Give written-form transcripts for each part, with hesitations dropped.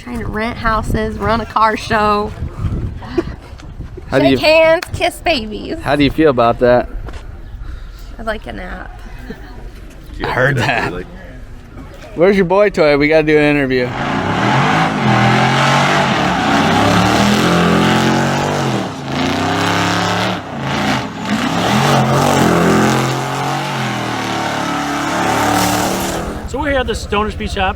trying to rent houses, run a car show, How shake hands, kiss babies. How do you feel about that? I'd like a nap. I heard that. Where's your boy toy? We got to do an interview. So we're here at the Stoner Speed Shop,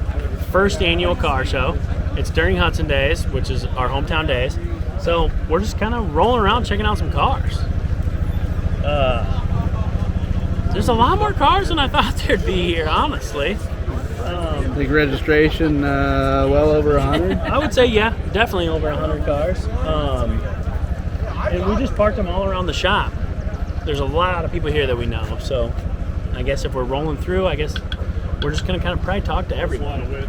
first annual car show. It's during Hudson days, which is our hometown days. So we're just kind of rolling around checking out some cars. There's a lot more cars than I thought there'd be here, honestly. Like registration, well over 100? I would say, yeah, definitely over 100 cars. And we just parked them all around the shop. There's a lot of people here that we know, so I guess if we're rolling through, I guess we're just gonna kind of probably talk to everyone.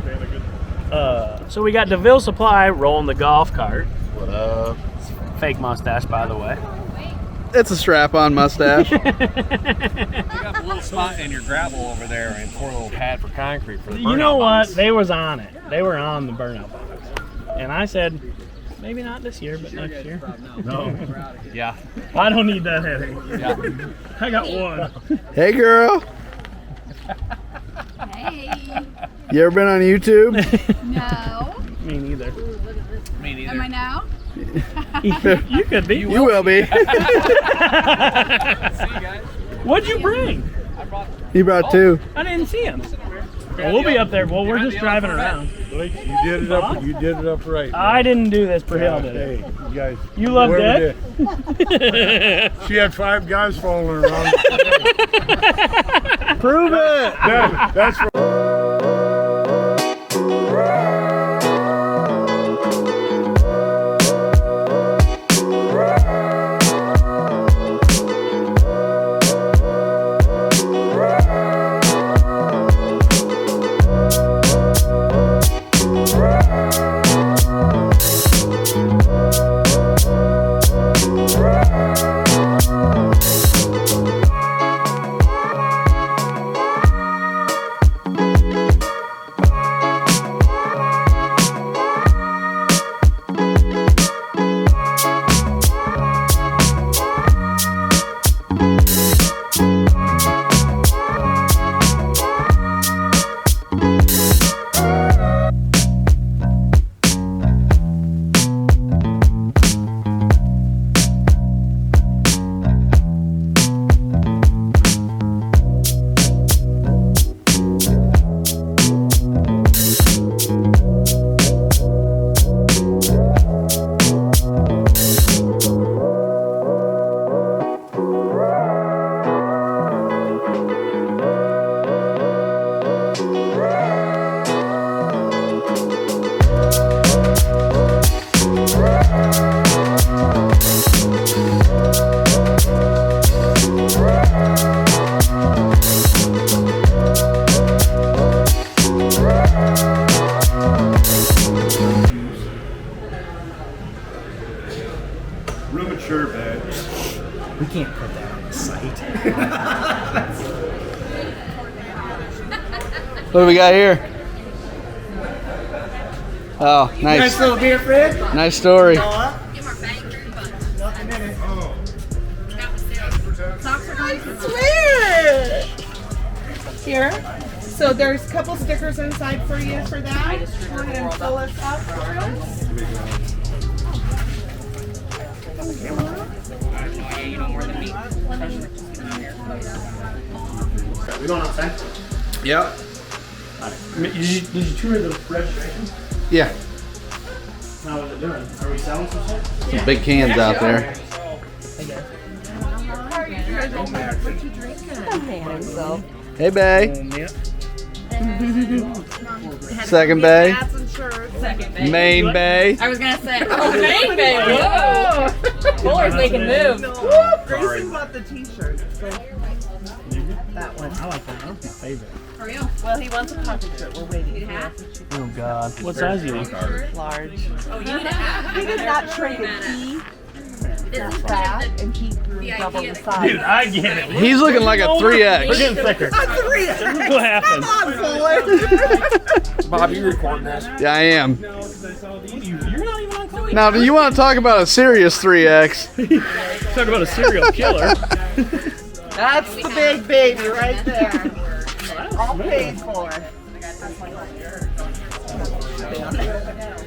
So we got DeVille Supply rolling the golf cart. What up? Fake mustache, by the way. It's a strap-on mustache. You got a little spot in your gravel over there and pour a little pad for concrete for the burnout. You know what? box. They was on it. They were on the burnout box. And I said, maybe not this year, but next year. No. Yeah. I don't need that heavy. Yeah. I got one. Hey, girl. Hey. You ever been on YouTube? No. Me neither. Me neither. Am I now? You could be. You will be. See you guys. What'd you bring? He brought two. I didn't see him. Well, we'll be up there. Well, we're just driving around. Blake, you did it up. You did it up right. I didn't do this. Perhill did it. Hey, you guys. You love whoever Dick? She had 5 guys following her around. Prove it. That's for Rheumatoid bed. We can't put that on the site. What do we got here? Oh, nice. Nice little beer, Fred. Nice story. Sweet. Here. So there's a couple stickers inside for you for that. Go ahead and fill this up for us. We going outside? Yep. Did you tour the registration? Yeah. How was it doing? Are we selling some shit? Some big cans out there. Hey, Bay. Second Bay. Second baby. Main Bay. I was gonna say, oh, main baby. Whoa. Fuller's making moves. Grayson bought the t-shirt. So that one. I like that. That's my favorite. For real? Well, he wants a pocket shirt. We're waiting. Need a hat? Oh God. What size do you need? Large. Oh, you need a hat. He did not shrink it. He is fat and he grew double the size. Dude, I get it. He's looking like a 3X. We're getting thicker. A 3. What happened? Come on, Fuller. Bob, you recording this? Yeah, I am. You're not even on Chloe. Now, do you want to talk about a serious 3X? Talk about a serial killer. That's the big baby right there. All paid for.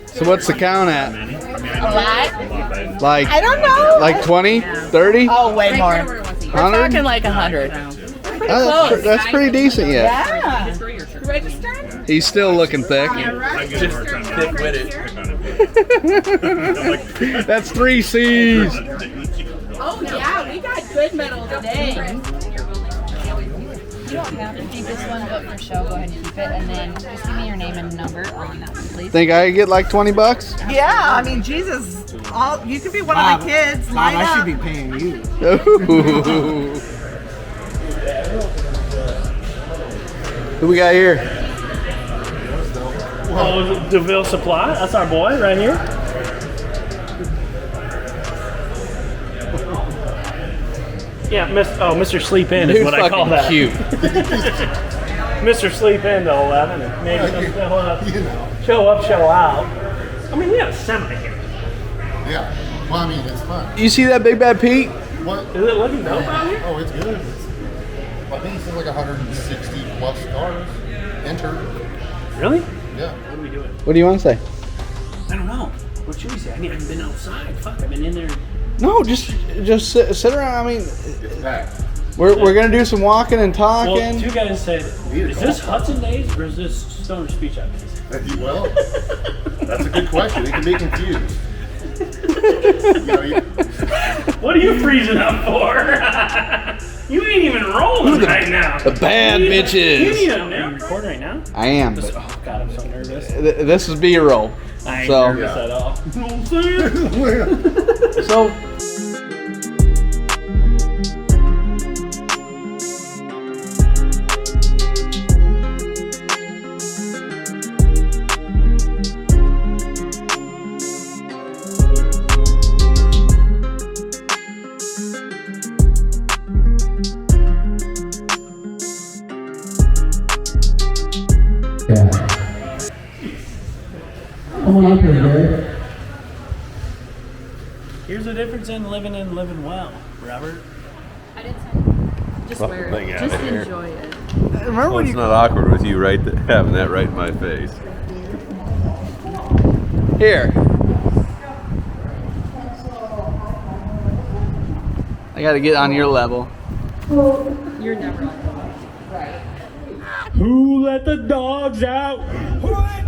So what's the count at? What? Like, I don't know. like 20, 30, Oh, way more. 100? Talking like 100. Oh, that's pretty decent yet. Yeah. Registered? He's still looking thick. That's 3 C's. Oh, yeah. We got good metal today. You don't have to keep this one, but for show, go ahead and keep it. And then just give me your name and number on that one, please. Think I could get like 20 bucks? Yeah, I mean, Jesus. You could be one of the kids. Bob, Line I should up. be paying you. Ooh. Who we got here? Oh, is it DeVille Supply? That's our boy right here. Yeah, Mr. Sleep In is Dude's what I call fucking that. cute. Mr. Sleep In to 11, and maybe he'll show up, show out. I mean, we have a semi here. Yeah. Well, I mean, it's fun. You see that Big Bad Pete? What? Is it looking dope out here? Oh, it's good. I think it's like 160 plus cars entered. Really? Yeah. What are we doing? What do you want to say? I don't know. What should we say? I mean, I haven't been outside. Fuck, I've been in there. No, just sit around. I mean, It's packed. we're gonna do some walking and talking. Well, two guys said, is this Hudson days or is this Stoner Speech Out days? Well, that's a good question. It can be confused. What are you freezing up for? You ain't even rolling right now. The bad You bitches. need a Are you recording right now? I am. But Oh, God, I'm so nervous. this is B-roll. I ain't So- nervous at all. You know what I'm saying? So. Here's the difference in living and living well, Robert. I didn't say. Just wear thing it. out Just of here. enjoy it. Remember Well, when it's you not awkward with you having that right in my face. Here. I gotta get on your level. You're never on. Who let the dogs out? Who let